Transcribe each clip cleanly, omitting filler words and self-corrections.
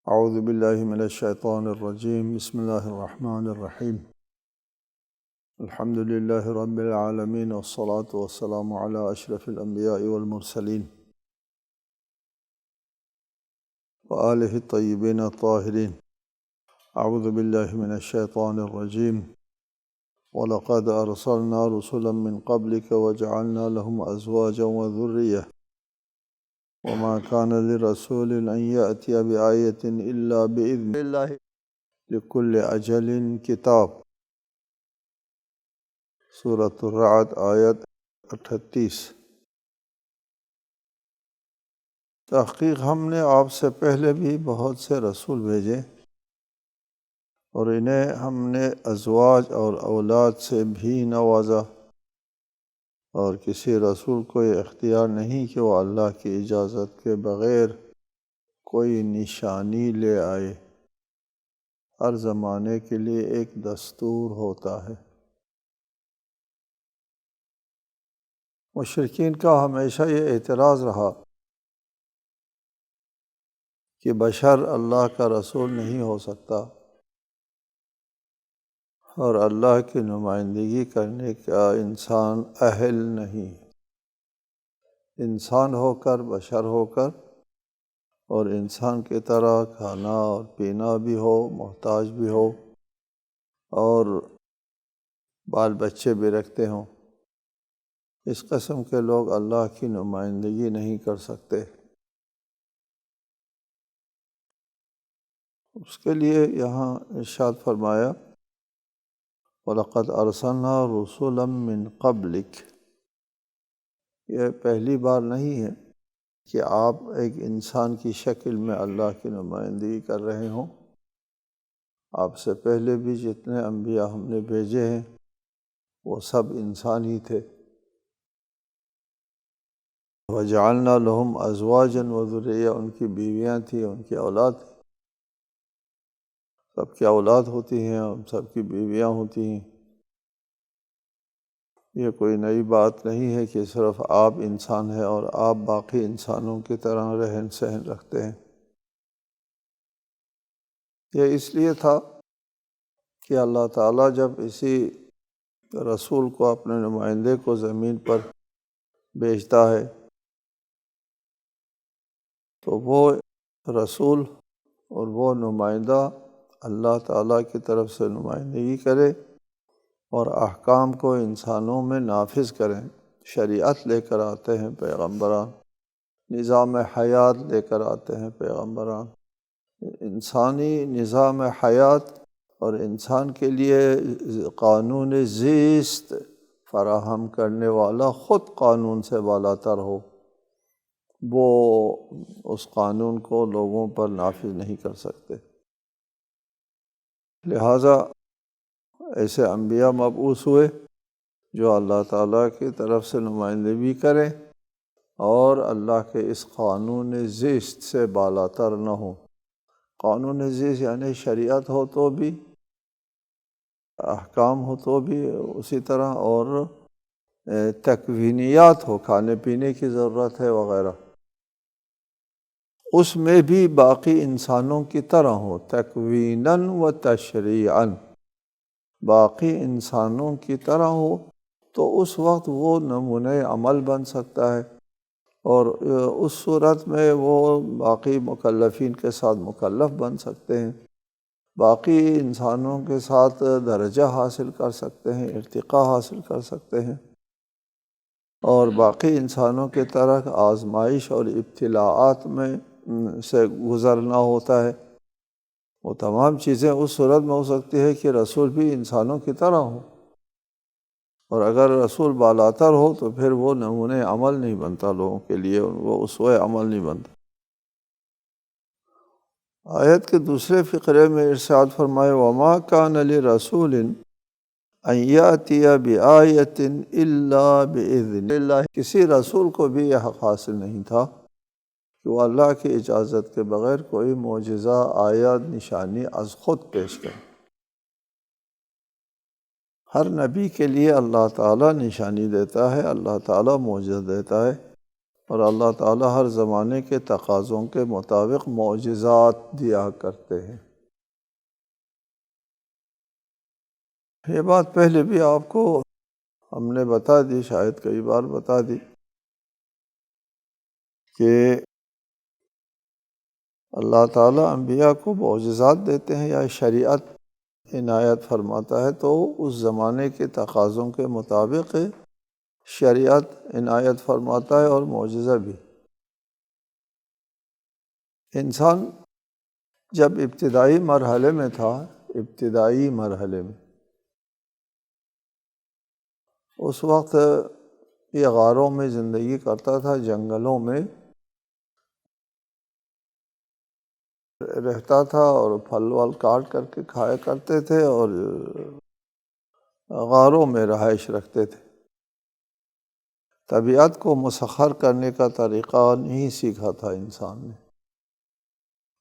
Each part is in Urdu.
اعوذ باللہ من الشیطان الرجیم بسم اللہ الرحمن الرحیم الحمد للہ رب العالمین والصلاة والسلام علی اشرف الانبیاء والمرسلین وآلہ الطیبین الطاہرین اعوذ باللہ من الشیطان الرجیم وَلَقَدْ أَرْسَلْنَا رُسُلًا مِّن قَبْلِكَ وَجَعَلْنَا لَهُمْ أَزْوَاجًا وَذُرِّيَّةً وَمَا كَانَ لِرَسُولٍ أَن يَأْتِيَ بِآيَةٍ إِلَّا بِإِذْنِ اللَّهِ لِكُلِّ أَجَلٍ کتاب۔ سورۃ الرعد آیت 38۔ تحقیق ہم نے آپ سے پہلے بھی بہت سے رسول بھیجے اور انہیں ہم نے ازواج اور اولاد سے بھی نوازا، اور کسی رسول کو یہ اختیار نہیں کہ وہ اللہ کی اجازت کے بغیر کوئی نشانی لے آئے۔ ہر زمانے کے لیے ایک دستور ہوتا ہے۔ مشرکین کا ہمیشہ یہ اعتراض رہا کہ بشر اللہ کا رسول نہیں ہو سکتا اور اللہ کی نمائندگی کرنے کا انسان اہل نہیں، انسان ہو کر، بشر ہو کر، اور انسان کی طرح کھانا اور پینا بھی ہو، محتاج بھی ہو، اور بال بچے بھی رکھتے ہوں۔ اس قسم کے لوگ اللہ کی نمائندگی نہیں کر سکتے۔ اس کے لیے یہاں ارشاد فرمایا وَلَقَدْ أَرْسَلْنَا رُسُلًا مِّن قَبْلِكَ۔ یہ پہلی بار نہیں ہے کہ آپ ایک انسان کی شکل میں اللہ کی نمائندگی کر رہے ہوں۔ آپ سے پہلے بھی جتنے انبیاء ہم نے بھیجے ہیں وہ سب انسان ہی تھے۔ وَجَعَلْنَا لَهُمْ أَزْوَاجًا وَذُرِّيَّةً، ان کی بیویاں تھیں، ان کی اولاد تھی۔ سب کی اولاد ہوتی ہیں، سب کی بیویاں ہوتی ہیں۔ یہ کوئی نئی بات نہیں ہے کہ صرف آپ انسان ہیں اور آپ باقی انسانوں کی طرح رہن سہن رکھتے ہیں۔ یہ اس لیے تھا کہ اللہ تعالیٰ جب اسی رسول کو، اپنے نمائندے کو زمین پر بھیجتا ہے تو وہ رسول اور وہ نمائندہ اللہ تعالیٰ کی طرف سے نمائندگی کرے اور احکام کو انسانوں میں نافذ کریں۔ شریعت لے کر آتے ہیں پیغمبران، نظام حیات لے کر آتے ہیں پیغمبران۔ انسانی نظام حیات اور انسان کے لیے قانون زیست فراہم کرنے والا خود قانون سے بالاتر ہو، وہ اس قانون کو لوگوں پر نافذ نہیں کر سکتے۔ لہٰذا ایسے انبیاء مبعوث ہوئے جو اللہ تعالیٰ کی طرف سے نمائندگی کریں اور اللہ کے اس قانون زیست سے بالاتر نہ ہوں۔ قانون زیست یعنی شریعت ہو تو بھی، احکام ہو تو بھی اسی طرح، اور تکوینیات ہو، کھانے پینے کی ضرورت ہے وغیرہ، اس میں بھی باقی انسانوں کی طرح ہو، تکویناً و تشریعاً، باقی انسانوں کی طرح ہو، تو اس وقت وہ نمونۂ عمل بن سکتا ہے، اور اس صورت میں وہ باقی مکلفین کے ساتھ مکلف بن سکتے ہیں، باقی انسانوں کے ساتھ درجہ حاصل کر سکتے ہیں، ارتقاء حاصل کر سکتے ہیں، اور باقی انسانوں کی طرح آزمائش اور ابتلاءات میں سے گزرنا ہوتا ہے۔ وہ تمام چیزیں اس صورت میں ہو سکتی ہے کہ رسول بھی انسانوں کی طرح ہو، اور اگر رسول بالاتر ہو تو پھر وہ نمونۂ عمل نہیں بنتا لوگوں کے لیے، وہ اسوہ عمل نہیں بنتا۔ آیت کے دوسرے فقرے میں ارشاد فرمائے وَمَا كَانَ لِرَسُولٍ أَن يَأْتِيَ بِآيَةٍ إِلَّا بِإِذْنِ اللَّهِ، کسی رسول کو بھی یہ حق حاصل نہیں تھا کہ وہ اللہ کی اجازت کے بغیر کوئی معجزہ، آیت، نشانی از خود پیش کرے۔ ہر نبی کے لیے اللہ تعالیٰ نشانی دیتا ہے، اللہ تعالیٰ معجزہ دیتا ہے، اور اللہ تعالیٰ ہر زمانے کے تقاضوں کے مطابق معجزات دیا کرتے ہیں۔ یہ بات پہلے بھی آپ کو ہم نے بتا دی، شاید کئی بار بتا دی، کہ اللہ تعالیٰ انبیاء کو معجزات دیتے ہیں یا شریعت عنایت فرماتا ہے تو اس زمانے کے تقاضوں کے مطابق شریعت عنایت فرماتا ہے اور معجزہ بھی۔ انسان جب ابتدائی مرحلے میں تھا، ابتدائی مرحلے میں، اس وقت یہ غاروں میں زندگی کرتا تھا، جنگلوں میں رہتا تھا اور پھل ول کاٹ کر کے کھایا کرتے تھے اور غاروں میں رہائش رکھتے تھے۔ طبیعت کو مسخر کرنے کا طریقہ نہیں سیکھا تھا انسان نے۔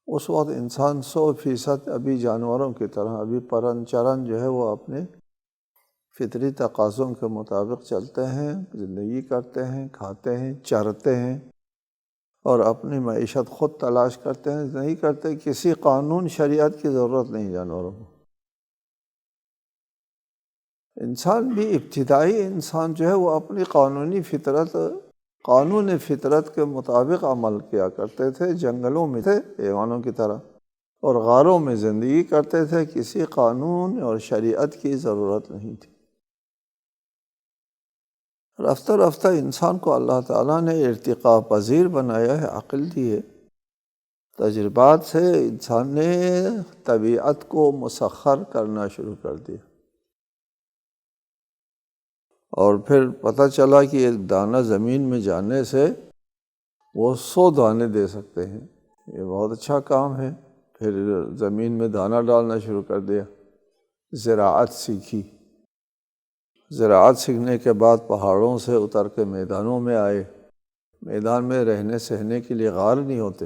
اس وقت انسان 100% ابھی جانوروں کی طرح، ابھی پرن چرن جو ہے وہ اپنے فطری تقاضوں کے مطابق چلتے ہیں، زندگی کرتے ہیں، کھاتے ہیں، چرتے ہیں اور اپنی معیشت خود تلاش کرتے ہیں، نہیں کرتے، کسی قانون شریعت کی ضرورت نہیں جانوروں کو۔ انسان بھی ابتدائی انسان جو ہے وہ اپنی قانون فطرت کے مطابق عمل کیا کرتے تھے، جنگلوں میں تھے حیوانوں کی طرح اور غاروں میں زندگی کرتے تھے، کسی قانون اور شریعت کی ضرورت نہیں تھی۔ رفتہ رفتہ انسان کو اللہ تعالیٰ نے ارتقاء پذیر بنایا ہے، عقل دی ہے، تجربات سے انسان نے طبیعت کو مسخر کرنا شروع کر دیا، اور پھر پتہ چلا کہ ایک دانہ زمین میں جانے سے وہ 100 دانے دے سکتے ہیں، یہ بہت اچھا کام ہے۔ پھر زمین میں دانہ ڈالنا شروع کر دیا، زراعت سیکھی، زراعت سیکھنے کے بعد پہاڑوں سے اتر کے میدانوں میں آئے۔ میدان میں رہنے سہنے کے لیے غار نہیں ہوتے،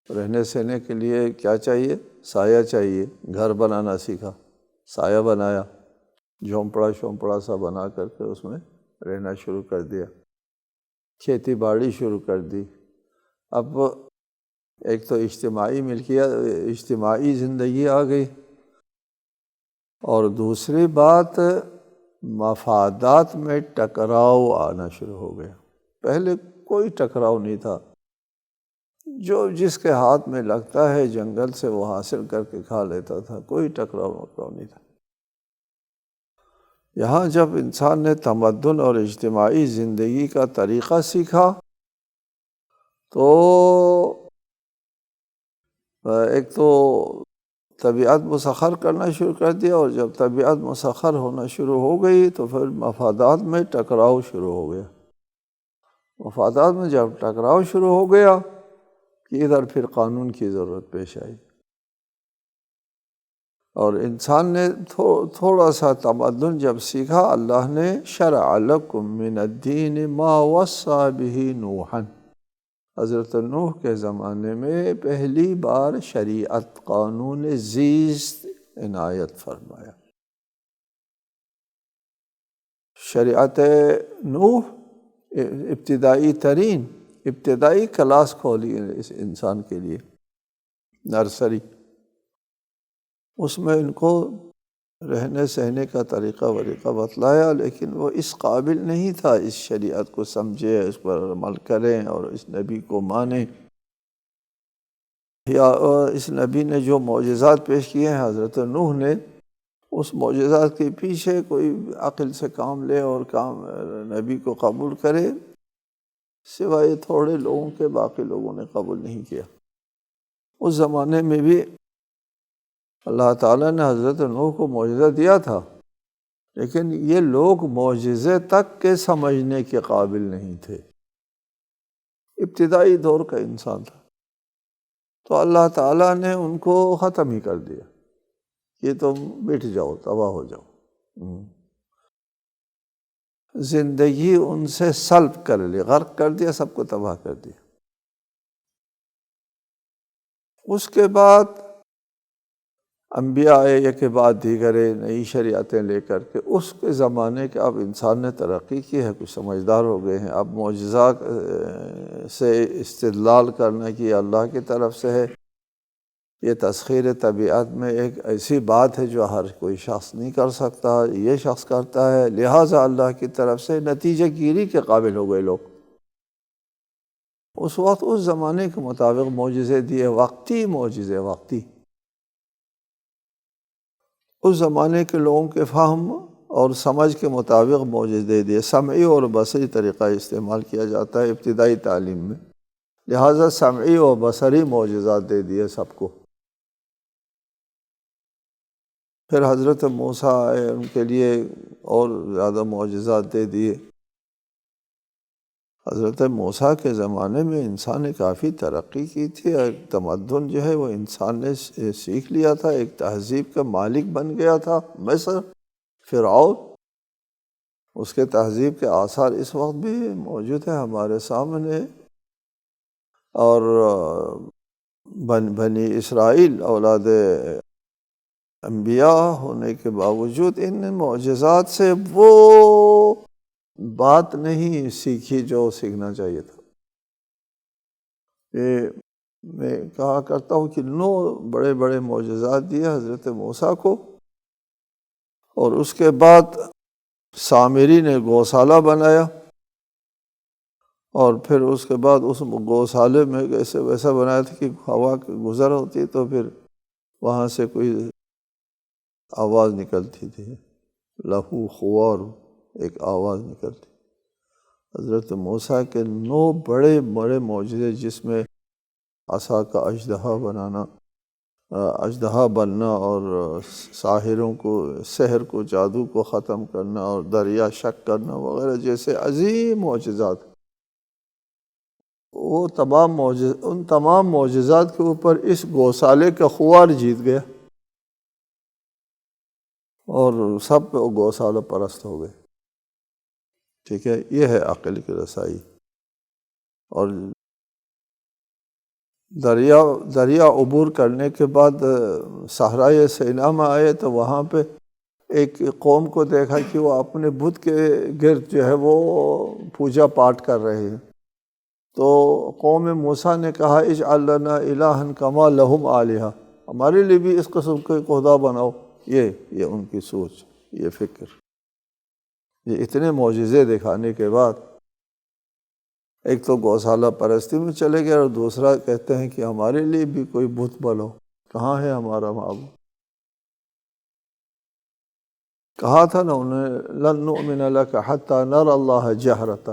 رہنے سہنے کے لیے کیا چاہیے؟ سایہ چاہیے۔ گھر بنانا سیکھا، سایہ بنایا، جھونپڑا سا بنا کر کے اس میں رہنا شروع کر دیا، کھیتی باڑی شروع کر دی۔ اب ایک تو اجتماعی زندگی آ گئی، اور دوسری بات مفادات میں ٹکراؤ آنا شروع ہو گیا۔ پہلے کوئی ٹکراؤ نہیں تھا، جو جس کے ہاتھ میں لگتا ہے جنگل سے وہ حاصل کر کے کھا لیتا تھا، کوئی ٹکراؤ نہیں تھا۔ یہاں جب انسان نے تمدن اور اجتماعی زندگی کا طریقہ سیکھا تو ایک تو طبیعت مسخر کرنا شروع کر دیا، اور جب طبیعت مسخر ہونا شروع ہو گئی تو پھر مفادات میں ٹکراؤ شروع ہو گیا۔ مفادات میں جب ٹکراؤ شروع ہو گیا کہ ادھر پھر قانون کی ضرورت پیش آئی، اور انسان نے تھوڑا سا تمدن جب سیکھا، اللہ نے شرع لکم من الدین ما وصی بہ نوحا، حضرت نوح کے زمانے میں پہلی بار شریعت، قانون زیست عنایت فرمایا۔ شریعت نوح ابتدائی کلاس کھولی اس انسان کے لیے، نرسری۔ اس میں ان کو رہنے سہنے کا طریقہ وریقہ بتلایا، لیکن وہ اس قابل نہیں تھا اس شریعت کو سمجھے، اس پر عمل کریں اور اس نبی کو مانیں، یا اس نبی نے جو معجزات پیش کیے ہیں حضرت نوح نے، اس معجزات کے پیچھے کوئی عقل سے کام لے اور نبی کو قبول کرے، سوائے تھوڑے لوگوں کے باقی لوگوں نے قبول نہیں کیا۔ اس زمانے میں بھی اللہ تعالیٰ نے حضرت نوح کو معجزہ دیا تھا، لیکن یہ لوگ معجزے تک کے سمجھنے کے قابل نہیں تھے، ابتدائی دور کا انسان تھا، تو اللہ تعالیٰ نے ان کو ختم ہی کر دیا کہ تم مٹ جاؤ، تباہ ہو جاؤ۔ زندگی ان سے سلب کر لی، غرق کر دیا، سب کو تباہ کر دیا۔ اس کے بعد انبیاء آئے ایک کے بعد دیگر نئی شریعتیں لے کر کے، اس کے زمانے کے اب انسان نے ترقی کی ہے، کچھ سمجھدار ہو گئے ہیں، اب معجزات سے استدلال کرنا کہ یہ اللہ کی طرف سے ہے، یہ تسخیر طبیعت میں ایک ایسی بات ہے جو ہر کوئی شخص نہیں کر سکتا، یہ شخص کرتا ہے، لہٰذا اللہ کی طرف سے نتیجہ گیری کے قابل ہو گئے لوگ۔ اس وقت اس زمانے کے مطابق معجزے دیے، وقتی معجزے، وقتی، اس زمانے کے لوگوں کے فہم اور سمجھ کے مطابق معجزے دیے۔ سمعی اور بصری طریقہ استعمال کیا جاتا ہے ابتدائی تعلیم میں، لہٰذا سمعی اور بصری معجزات دے دیے سب کو۔ پھر حضرت موسیٰ آئے، ان کے لیے اور زیادہ معجزات دے دیے۔ حضرت موسیٰ کے زمانے میں انسان نے کافی ترقی کی تھی، ایک تمدن جو ہے وہ انسان نے سیکھ لیا تھا، ایک تہذیب کا مالک بن گیا تھا۔ مصر، فرعون، اس کے تہذیب کے آثار اس وقت بھی موجود ہیں ہمارے سامنے، اور بنی اسرائیل اولاد انبیاء ہونے کے باوجود ان معجزات سے وہ بات نہیں سیکھی جو سیکھنا چاہیے تھا۔ یہ میں کہا کرتا ہوں کہ 9 بڑے بڑے معجزات دیے حضرت موسیٰ کو، اور اس کے بعد سامری نے گوشالہ بنایا، اور پھر اس کے بعد اس گوشالے میں ایسے ویسا بنایا تھا کہ ہوا گزر ہوتی تو پھر وہاں سے کوئی آواز نکلتی تھی، لہو خوار ایک آواز نکلتی۔ حضرت موسیٰ کے 9 بڑے بڑے معجزے، جس میں عصا کا اژدہا بنانا، اژدہا بننا، اور ساحروں کو، سحر کو، جادو کو ختم کرنا، اور دریا شق کرنا وغیرہ جیسے عظیم معجزات، وہ ان تمام معجزات کے اوپر اس گوشالے کا خوار جیت گیا، اور سب گوشالہ پرست ہو گئے۔ ٹھیک ہے، یہ ہے عقل کی رسائی۔ اور دریا عبور کرنے کے بعد صحرائے سینا میں آئے تو وہاں پہ ایک قوم کو دیکھا کہ وہ اپنے بت کے گرد جو ہے وہ پوجا پاٹ کر رہے ہیں، تو قوم موسیٰ نے کہا اجعل لنا الہا کما لہم آلہہ، ہمارے لیے بھی اس قسم کے خدا بناؤ۔ یہ ان کی سوچ، یہ فکر، یہ اتنے معجزے دکھانے کے بعد ایک تو گوشالہ پرستی میں چلے گئے، اور دوسرا کہتے ہیں کہ ہمارے لیے بھی کوئی بت بناؤ۔ کہاں ہے ہمارا معبود؟ کہا تھا نا انہیں لن نؤمن لک حتی نری اللہ جہرۃ،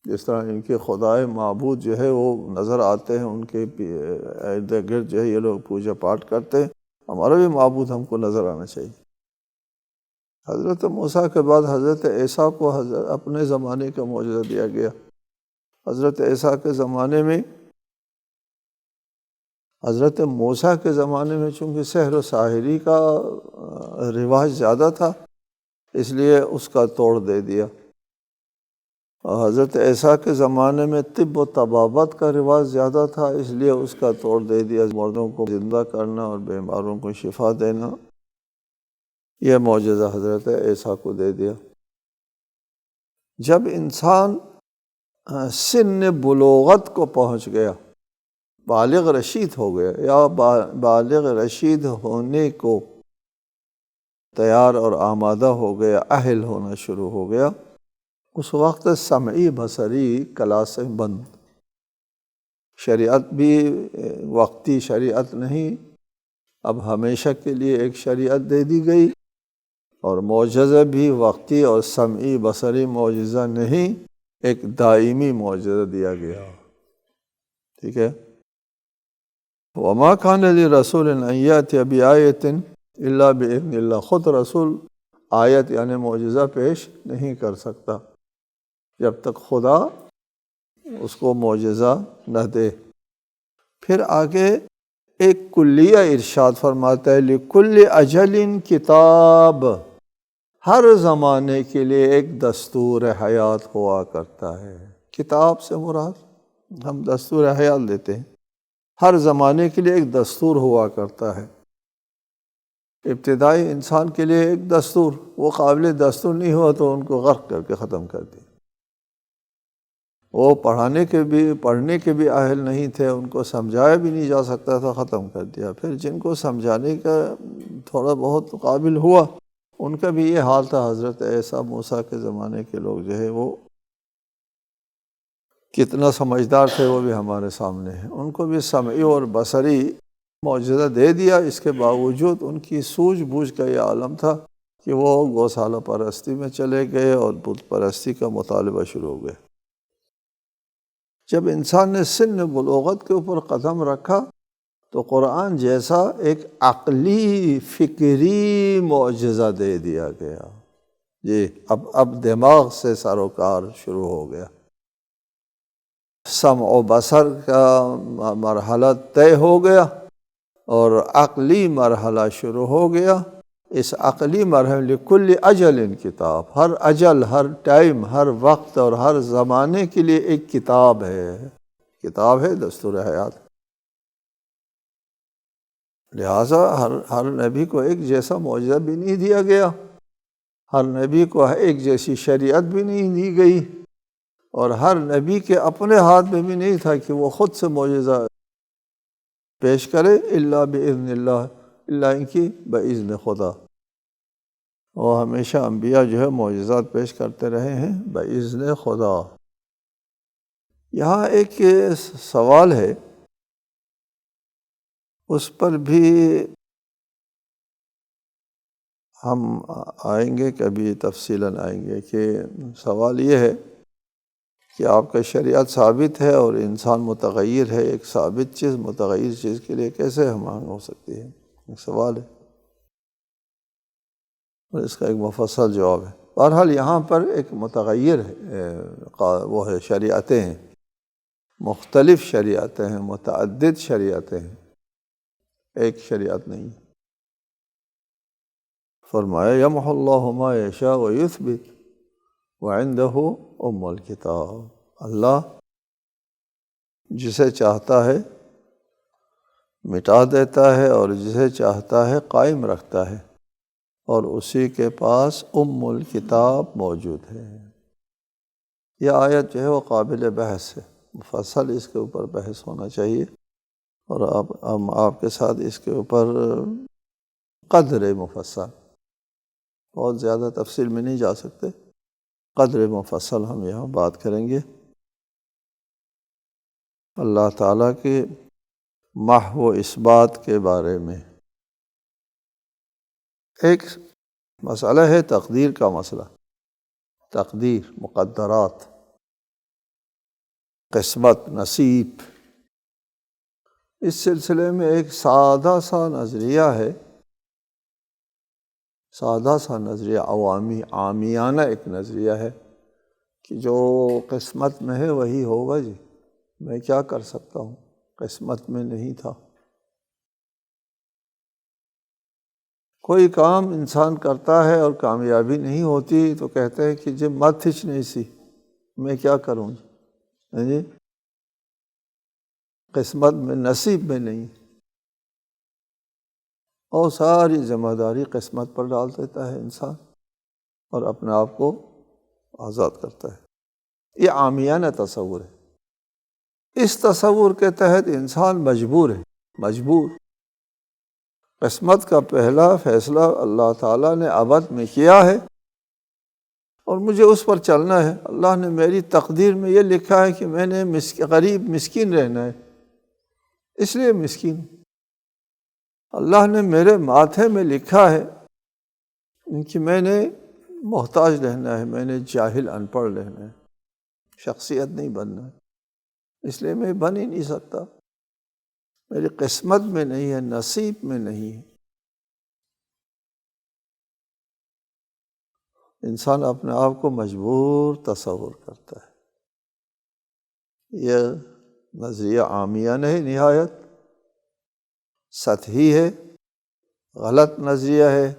جس طرح ان کے خدائے معبود جو ہے وہ نظر آتے ہیں، ان کے ارد گرد جو ہے یہ لوگ پوجا پاٹ کرتے ہیں، ہمارا بھی معبود ہم کو نظر آنا چاہیے۔ حضرت موسیٰ کے بعد حضرت عیسیٰ کو اپنے زمانے کا معجزہ دیا گیا۔ حضرت عیسیٰ کے زمانے میں، حضرت موسیٰ کے زمانے میں چونکہ سحر و ساحری کا رواج زیادہ تھا، اس لیے اس کا توڑ دے دیا، اور حضرت عیسیٰ کے زمانے میں طب و طبابت کا رواج زیادہ تھا، اس لیے اس کا توڑ دے دیا، مردوں کو زندہ کرنا اور بیماروں کو شفا دینا، یہ معجزہ حضرت عیسیٰ کو دے دیا۔ جب انسان سن بلوغت کو پہنچ گیا، بالغ رشید ہو گیا، یا بالغ رشید ہونے کو تیار اور آمادہ ہو گیا، اہل ہونا شروع ہو گیا، اس وقت سمعی بصری کلاسیں بند، شریعت بھی وقتی شریعت نہیں، اب ہمیشہ کے لیے ایک شریعت دے دی گئی، اور معجزہ بھی وقتی اور سمعی بصری معجزہ نہیں، ایک دائمی معجزہ دیا گیا۔ ٹھیک ہے، وَمَا كَانَ لِرَسُولٍ أَن يَأْتِيَ بِآيَةٍ إِلَّا بِإِذْنِ اللَّهِ، خود رسول آیت یعنی معجزہ پیش نہیں کر سکتا جب تک خدا اس کو معجزہ نہ دے۔ پھر آگے ایک کلیہ ارشاد فرماتا ہے، لِكُلِّ أَجَلٍ کتاب، ہر زمانے کے لیے ایک دستور حیات ہوا کرتا ہے۔ کتاب سے مراد ہم دستور حیات لیتے ہیں، ہر زمانے کے لیے ایک دستور ہوا کرتا ہے۔ ابتدائی انسان کے لیے ایک دستور، وہ قابل دستور نہیں ہوا تو ان کو غرق کر کے ختم کر دیا۔ وہ پڑھنے کے بھی اہل نہیں تھے، ان کو سمجھایا بھی نہیں جا سکتا تھا، ختم کر دیا۔ پھر جن کو سمجھانے کا تھوڑا بہت قابل ہوا، ان کا بھی یہ حال تھا۔ حضرت عیسیٰ موسیٰ کے زمانے کے لوگ جو ہے وہ کتنا سمجھدار تھے وہ بھی ہمارے سامنے ہیں۔ ان کو بھی سمعی اور بصری معجزہ دے دیا، اس کے باوجود ان کی سوجھ بوجھ کا یہ عالم تھا کہ وہ گوسالہ پرستی میں چلے گئے اور بت پرستی کا مطالبہ شروع ہو گئے۔ جب انسان نے سن بلوغت کے اوپر قدم رکھا تو قرآن جیسا ایک عقلی فکری معجزہ دے دیا گیا۔ جی اب دماغ سے سروکار شروع ہو گیا، سمع و بصر کا مرحلہ طے ہو گیا اور عقلی مرحلہ شروع ہو گیا۔ اس عقلی مرحلے کل اجل کتاب، ہر اجل، ہر ٹائم، ہر وقت اور ہر زمانے کے لیے ایک کتاب ہے دستور حیات۔ لہٰذا ہر نبی کو ایک جیسا معجزہ بھی نہیں دیا گیا، ہر نبی کو ایک جیسی شریعت بھی نہیں دی گئی، اور ہر نبی کے اپنے ہاتھ میں بھی نہیں تھا کہ وہ خود سے معجزہ پیش کرے، الا باذن اللہ، اللہ ان کی باذن خدا۔ وہ ہمیشہ انبیاء جو ہے معجزات پیش کرتے رہے ہیں باذن خدا۔ یہاں ایک سوال ہے، اس پر بھی ہم آئیں گے، کبھی تفصیلاً آئیں گے، کہ سوال یہ ہے کہ آپ کا شریعت ثابت ہے اور انسان متغیر ہے، ایک ثابت چیز متغیر چیز کے لیے کیسے ہم ہو سکتی ہے؟ ایک سوال ہے اور اس کا ایک مفصل جواب ہے۔ بہرحال یہاں پر ایک متغیر ہے، وہ ہے شریعتیں ہیں، مختلف شریعتیں ہیں، متعدد شریعتیں ہیں، ایک شریعت نہیں۔ فرمایا یمحو اللہ ما یشاء ویثبت وعندہ ام الکتاب، اللہ جسے چاہتا ہے مٹا دیتا ہے اور جسے چاہتا ہے قائم رکھتا ہے، اور اسی کے پاس ام الکتاب موجود ہے۔ یہ آیت جو ہے وہ قابل بحث ہے، مفصل اس کے اوپر بحث ہونا چاہیے، اور ہم آپ کے ساتھ اس کے اوپر قدر مفصل، بہت زیادہ تفصیل میں نہیں جا سکتے، قدر مفصل ہم یہاں بات کریں گے اللہ تعالیٰ کے محو اثبات کے بارے میں۔ ایک مسئلہ ہے تقدیر کا مسئلہ، تقدیر، مقدرات، قسمت، نصیب۔ اس سلسلے میں ایک سادہ سا نظریہ ہے، سادہ سا نظریہ، عامیانہ ایک نظریہ ہے کہ جو قسمت میں ہے وہی ہوگا، جی میں کیا کر سکتا ہوں، قسمت میں نہیں تھا۔ کوئی کام انسان کرتا ہے اور کامیابی نہیں ہوتی تو کہتے ہیں کہ جی مت ہچ نہیں سی، میں کیا کروں جی، قسمت میں، نصیب میں نہیں، اور ساری ذمہ داری قسمت پر ڈال دیتا ہے انسان اور اپنے آپ کو آزاد کرتا ہے۔ یہ عامیانہ تصور ہے۔ اس تصور کے تحت انسان مجبور ہے، مجبور۔ قسمت کا پہلا فیصلہ اللہ تعالیٰ نے ابد میں کیا ہے اور مجھے اس پر چلنا ہے۔ اللہ نے میری تقدیر میں یہ لکھا ہے کہ میں نے غریب مسکین رہنا ہے، اس لیے مسکین۔ اللہ نے میرے ماتھے میں لکھا ہے کہ میں نے محتاج رہنا ہے، میں نے جاہل ان پڑھ رہنا ہے، شخصیت نہیں بننا ہے، اس لیے میں بن ہی نہیں سکتا، میری قسمت میں نہیں ہے، نصیب میں نہیں ہے۔ انسان اپنے آپ کو مجبور تصور کرتا ہے۔ یہ نظریہ عامیانہ ہے، نہایت سطحی ہے، غلط نظریہ ہے،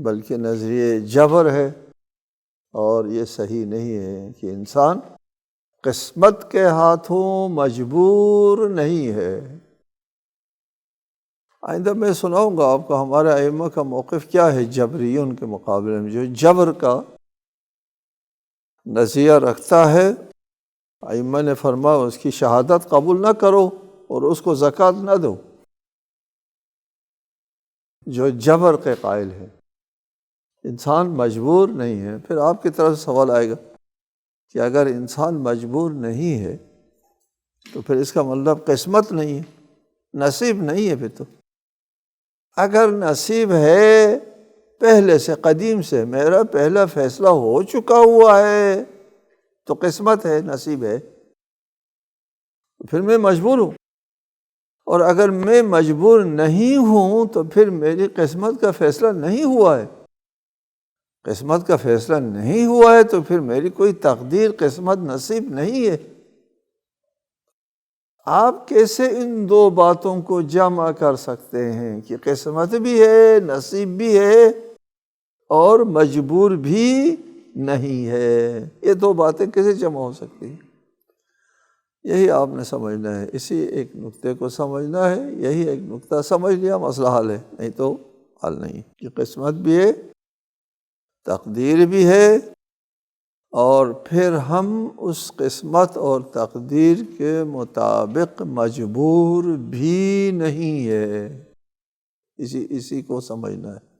بلکہ نظریہ جبر ہے، اور یہ صحیح نہیں ہے کہ انسان قسمت کے ہاتھوں مجبور نہیں ہے۔ آئندہ میں سناؤں گا آپ کو ہمارے ائمہ کا موقف کیا ہے جبریوں کے مقابلے میں، جو جبر کا نظریہ رکھتا ہے۔ ائمہ نے فرمایا اس کی شہادت قبول نہ کرو اور اس کو زکوٰۃ نہ دو، جو جبر کے قائل ہے۔ انسان مجبور نہیں ہے۔ پھر آپ کی طرف سے سوال آئے گا کہ اگر انسان مجبور نہیں ہے تو پھر اس کا مطلب قسمت نہیں ہے، نصیب نہیں ہے۔ پھر تو اگر نصیب ہے پہلے سے، قدیم سے، میرا پہلا فیصلہ ہو چکا ہوا ہے تو قسمت ہے، نصیب ہے، پھر میں مجبور ہوں۔ اور اگر میں مجبور نہیں ہوں تو پھر میری قسمت کا فیصلہ نہیں ہوا ہے۔ قسمت کا فیصلہ نہیں ہوا ہے تو پھر میری کوئی تقدیر، قسمت، نصیب نہیں ہے۔ آپ کیسے ان دو باتوں کو جمع کر سکتے ہیں کہ قسمت بھی ہے، نصیب بھی ہے اور مجبور بھی نہیں ہے؟ یہ دو باتیں کیسے جمع ہو سکتی ہیں؟ یہی آپ نے سمجھنا ہے، اسی ایک نقطے کو سمجھنا ہے۔ یہی ایک نقطہ سمجھ لیا مسئلہ حل ہے، نہیں تو حل نہیں۔ کہ قسمت بھی ہے، تقدیر بھی ہے، اور پھر ہم اس قسمت اور تقدیر کے مطابق مجبور بھی نہیں ہے۔ اسی کو سمجھنا ہے۔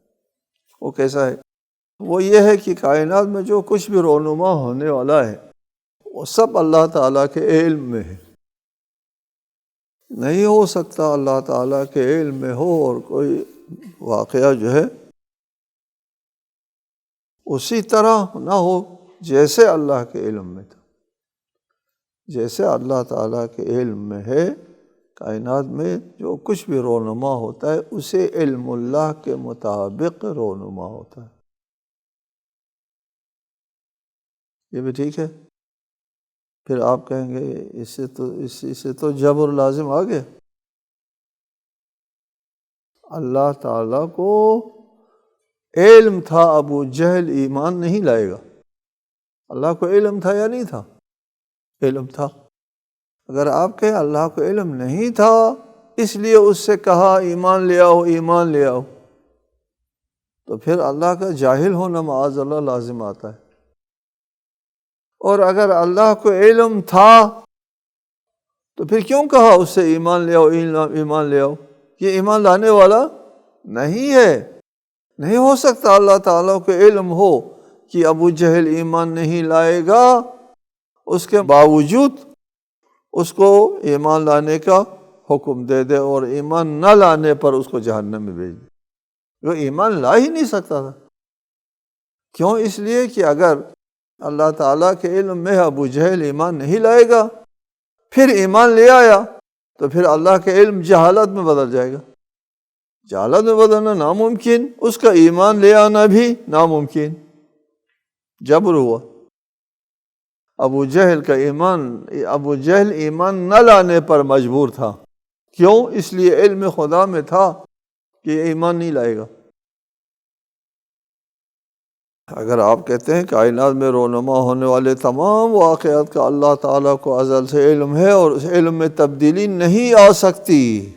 وہ کیسا ہے؟ وہ یہ ہے کہ کائنات میں جو کچھ بھی رونما ہونے والا ہے وہ سب اللہ تعالیٰ کے علم میں ہے۔ نہیں ہو سکتا اللہ تعالیٰ کے علم میں ہو اور کوئی واقعہ جو ہے اسی طرح نہ ہو جیسے اللہ کے علم میں تھا۔ جیسے اللہ تعالیٰ کے علم میں ہے، کائنات میں جو کچھ بھی رونما ہوتا ہے اسے علم اللہ کے مطابق رونما ہوتا ہے۔ یہ بھی ٹھیک ہے؟ پھر آپ کہیں گے اسی سے تو جبر لازم آ گیا۔ اللہ تعالیٰ کو علم تھا ابو جہل ایمان نہیں لائے گا۔ اللہ کو علم تھا یا نہیں تھا؟ علم تھا۔ اگر آپ کہیں اللہ کو علم نہیں تھا اس لیے اس سے کہا ایمان لے آؤ، ایمان لے آؤ، تو پھر اللہ کا جاہل ہونا معاذ اللہ لازم آتا ہے۔ اور اگر اللہ کو علم تھا تو پھر کیوں کہا اس سے ایمان لے آؤ، ایمان لے آؤ؟ یہ ایمان لانے والا نہیں ہے۔ نہیں ہو سکتا اللہ تعالیٰ کو علم ہو کہ ابو جہل ایمان نہیں لائے گا، اس کے باوجود اس کو ایمان لانے کا حکم دے دے اور ایمان نہ لانے پر اس کو جہنم میں بھیج دے۔ وہ ایمان لا ہی نہیں سکتا تھا۔ کیوں؟ اس لیے کہ اگر اللہ تعالیٰ کے علم میں ابو جہل ایمان نہیں لائے گا، پھر ایمان لے آیا تو پھر اللہ کے علم جہالت میں بدل جائے گا۔ جہالت میں بدلنا ناممکن، اس کا ایمان لے آنا بھی ناممکن۔ جبر ہوا۔ ابو جہل ایمان نہ لانے پر مجبور تھا۔ کیوں؟ اس لیے علم خدا میں تھا کہ یہ ایمان نہیں لائے گا۔ اگر آپ کہتے ہیں کائنات میں رونما ہونے والے تمام واقعات کا اللہ تعالیٰ کو ازل سے علم ہے اور اس علم میں تبدیلی نہیں آ سکتی،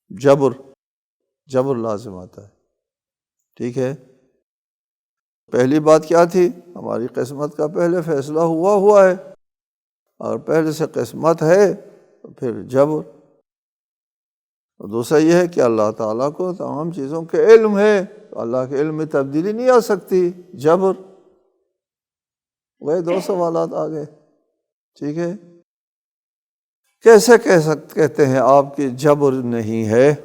جبر لازم آتا ہے۔ ٹھیک ہے؟ پہلی بات کیا تھی؟ ہماری قسمت کا پہلے فیصلہ ہوا ہے، اور پہلے سے قسمت ہے تو پھر جبر۔ اور دوسرا یہ ہے کہ اللہ تعالیٰ کو تمام چیزوں کے علم ہے، تو اللہ کے علم میں تبدیلی نہیں آ سکتی، جبر۔ وہ دو سوالات آ گئے۔ ٹھیک ہے؟ کیسے کہتے ہیں آپ کہ جبر نہیں ہے؟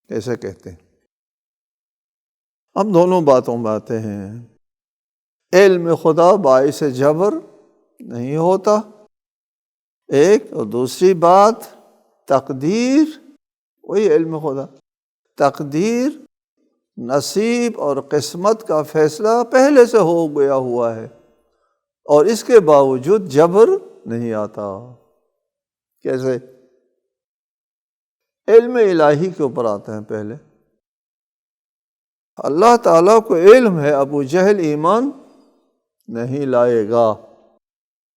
کیسے کہتے ہیں؟ ہم دونوں باتوں میں آتے ہیں۔ علم خدا باعث جبر نہیں ہوتا، ایک، اور دوسری بات تقدیر، وہی علم خدا، تقدیر، نصیب اور قسمت کا فیصلہ پہلے سے ہو گیا ہوا ہے، اور اس کے باوجود جبر نہیں آتا۔ کیسے؟ علم الہی کے اوپر آتے ہیں پہلے۔ اللہ تعالیٰ کو علم ہے ابو جہل ایمان نہیں لائے گا،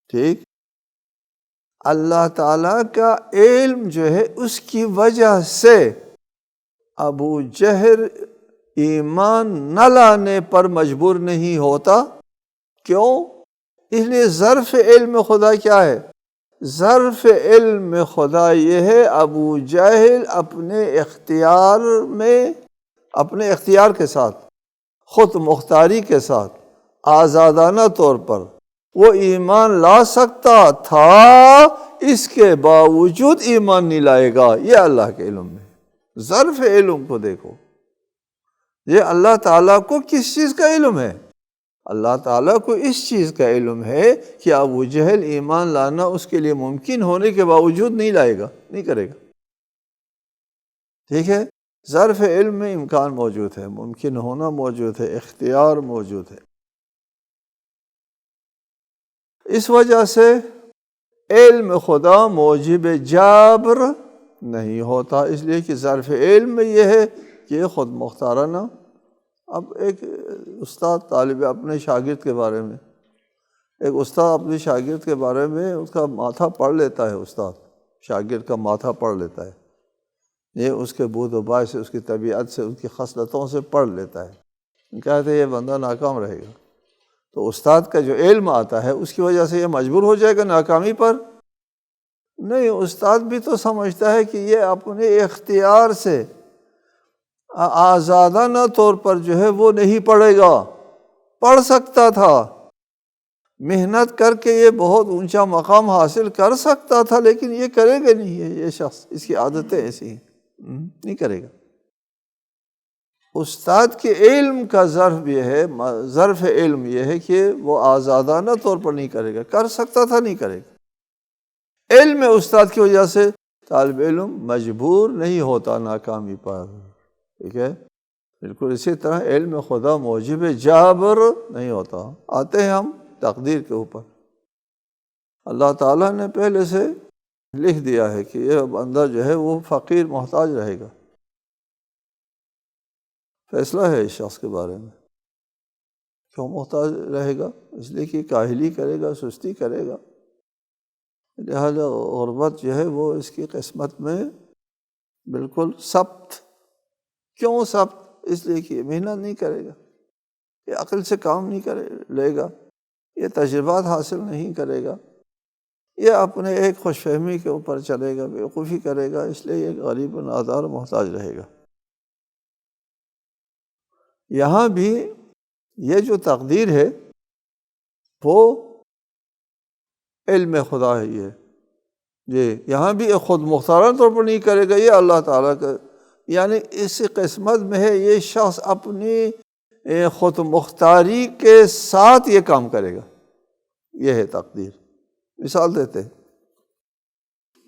ٹھیک؟ اللہ تعالیٰ کا علم جو ہے اس کی وجہ سے ابو جہل ایمان نہ لانے پر مجبور نہیں ہوتا۔ کیوں؟ اس لیے ظرف علم خدا کیا ہے؟ ظرف علم خدا یہ ہے ابو جہل اپنے اختیار کے ساتھ، خود مختاری کے ساتھ، آزادانہ طور پر وہ ایمان لا سکتا تھا، اس کے باوجود ایمان نہیں لائے گا۔ یہ اللہ کے علم میں، ظرف علم کو دیکھو، یہ اللہ تعالیٰ کو کس چیز کا علم ہے؟ اللہ تعالیٰ کو اس چیز کا علم ہے کہ ابو جہل ایمان لانا اس کے لیے ممکن ہونے کے باوجود نہیں لائے گا، نہیں کرے گا۔ ٹھیک ہے، ظرف علم میں امکان موجود ہے، ممکن ہونا موجود ہے، اختیار موجود ہے۔ اس وجہ سے علم خدا موجب جبر نہیں ہوتا، اس لیے کہ ظرف علم میں یہ ہے کہ یہ خود مختارانہ۔ اب ایک استاد طالب اپنے شاگرد کے بارے میں، ایک استاد اپنے شاگرد کے بارے میں اس کا ماتھا پڑھ لیتا ہے، استاد شاگرد کا ماتھا پڑھ لیتا ہے، یہ اس کے بود و باش سے، اس کی طبیعت سے، اس کی خصلتوں سے پڑھ لیتا ہے، کہتے ہیں یہ بندہ ناکام رہے گا۔ تو استاد کا جو علم آتا ہے اس کی وجہ سے یہ مجبور ہو جائے گا ناکامی پر؟ نہیں، استاد بھی تو سمجھتا ہے کہ یہ اپنے اختیار سے آزادانہ طور پر جو ہے وہ نہیں پڑھے گا، پڑھ سکتا تھا، محنت کر کے یہ بہت اونچا مقام حاصل کر سکتا تھا، لیکن یہ کرے گا نہیں، یہ شخص، اس کی عادتیں ایسی ہیں، نہیں کرے گا۔ استاد کے علم کا ظرف علم یہ ہے کہ وہ آزادانہ طور پر نہیں کرے گا، کر سکتا تھا، نہیں کرے گا۔ علم استاد کی وجہ سے طالب علم مجبور نہیں ہوتا ناکامی پر، ٹھیک ہے۔ بالکل اسی طرح علم خدا موجب جبر نہیں ہوتا۔ آتے ہیں ہم تقدیر کے اوپر۔ اللہ تعالیٰ نے پہلے سے لکھ دیا ہے کہ یہ بندہ جو ہے وہ فقیر محتاج رہے گا، فیصلہ ہے اس شخص کے بارے میں۔ کیوں محتاج رہے گا؟ اس لیے کہ کاہلی کرے گا، سستی کرے گا، لہذا غربت جو ہے وہ اس کی قسمت میں بالکل ثبت۔ کیوں ثبت؟ اس لیے کہ محنت نہیں کرے گا، یہ عقل سے کام نہیں لے گا، یہ تجربات حاصل نہیں کرے گا، یہ اپنے ایک خوش فہمی کے اوپر چلے گا، بیوقوفی کرے گا، اس لیے یہ غریب و نادار محتاج رہے گا۔ یہاں بھی یہ جو تقدیر ہے وہ علم خدا ہے، یہ یہاں بھی خود مختارانہ طور پر نہیں کرے گا، یہ اللہ تعالیٰ کا، یعنی اس قسمت میں ہے یہ شخص اپنی خود مختاری کے ساتھ یہ کام کرے گا، یہ ہے تقدیر۔ مثال دیتے ہیں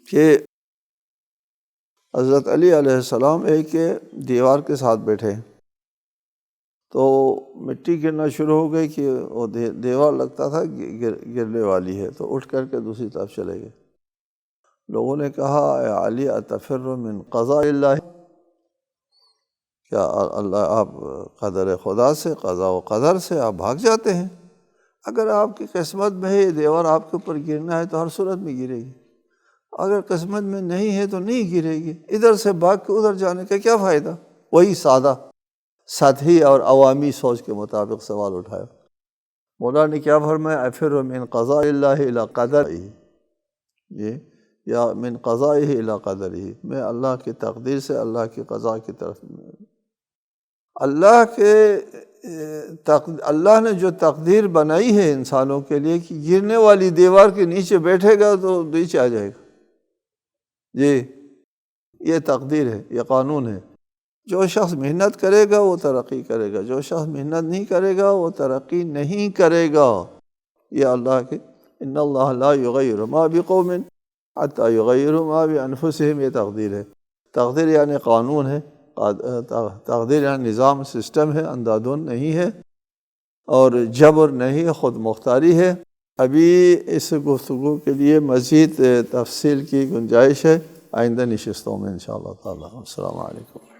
کہ حضرت علی علیہ السلام ایک دیوار کے ساتھ بیٹھے تو مٹی گرنا شروع ہو گئی کہ وہ دیوار لگتا تھا گرنے والی ہے، تو اٹھ کر کے دوسری طرف چلے گئے۔ لوگوں نے کہا اے علی اتفر من قضاء اللہ، کیا اللہ آپ قدر خدا سے، قضاء و قدر سے آپ بھاگ جاتے ہیں؟ اگر آپ کی قسمت میں ہے یہ دیوار آپ کے اوپر گرنا ہے تو ہر صورت میں گرے گی، اگر قسمت میں نہیں ہے تو نہیں گرے گی، ادھر سے بھاگ کے ادھر جانے کا کیا فائدہ؟ وہی سطحی اور عوامی سوچ کے مطابق سوال اٹھایا۔ مولا نے کیا فرمایا؟ افر من قضاء اللہ الی قدرہ، یا من قضائہ الی قدرہ، میں اللہ کی تقدیر سے اللہ کی قضاء کی طرف، اللہ نے جو تقدیر بنائی ہے انسانوں کے لیے کہ گرنے والی دیوار کے نیچے بیٹھے گا تو نیچے آ جائے گا، یہ تقدیر ہے، یہ قانون ہے۔ جو شخص محنت کرے گا وہ ترقی کرے گا، جو شخص محنت نہیں کرے گا وہ ترقی نہیں کرے گا، یہ اللہ کے ان اللہ لا یغیر ما بقوم حتی یغیروا ما بانفسہم، یہ تقدیر ہے۔ تقدیر یعنی قانون ہے، تقدیر یعنی نظام، سسٹم ہے، اندھادھند نہیں ہے اور جبر نہیں ہے، خود مختاری ہے۔ ابھی اس گفتگو کے لیے مزید تفصیل کی گنجائش ہے آئندہ نشستوں میں انشاءاللہ تعالی۔ السلام علیکم۔